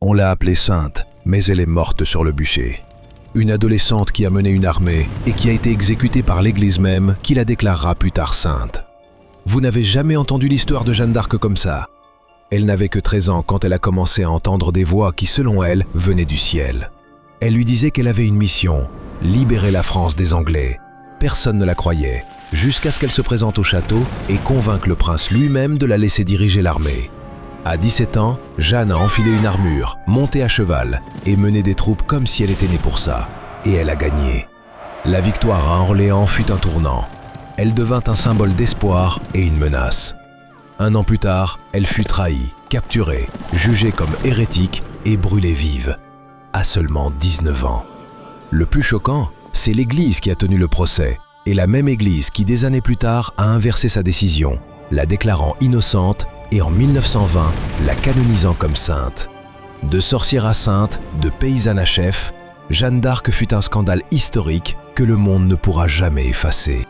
On l'a appelée sainte, mais elle est morte sur le bûcher. Une adolescente qui a mené une armée et qui a été exécutée par l'Église même, qui la déclarera plus tard sainte. Vous n'avez jamais entendu l'histoire de Jeanne d'Arc comme ça. Elle n'avait que 13 ans quand elle a commencé à entendre des voix qui, selon elle, venaient du ciel. Elle lui disait qu'elle avait une mission, libérer la France des Anglais. Personne ne la croyait, jusqu'à ce qu'elle se présente au château et convainque le prince lui-même de la laisser diriger l'armée. À 17 ans, Jeanne a enfilé une armure, monté à cheval et mené des troupes comme si elle était née pour ça. Et elle a gagné. La victoire à Orléans fut un tournant. Elle devint un symbole d'espoir et une menace. Un an plus tard, elle fut trahie, capturée, jugée comme hérétique et brûlée vive, à seulement 19 ans. Le plus choquant, c'est l'Église qui a tenu le procès, et la même Église qui, des années plus tard, a inversé sa décision, la déclarant innocente et en 1920, la canonisant comme sainte. De sorcière à sainte, de paysanne à chef, Jeanne d'Arc fut un scandale historique que le monde ne pourra jamais effacer.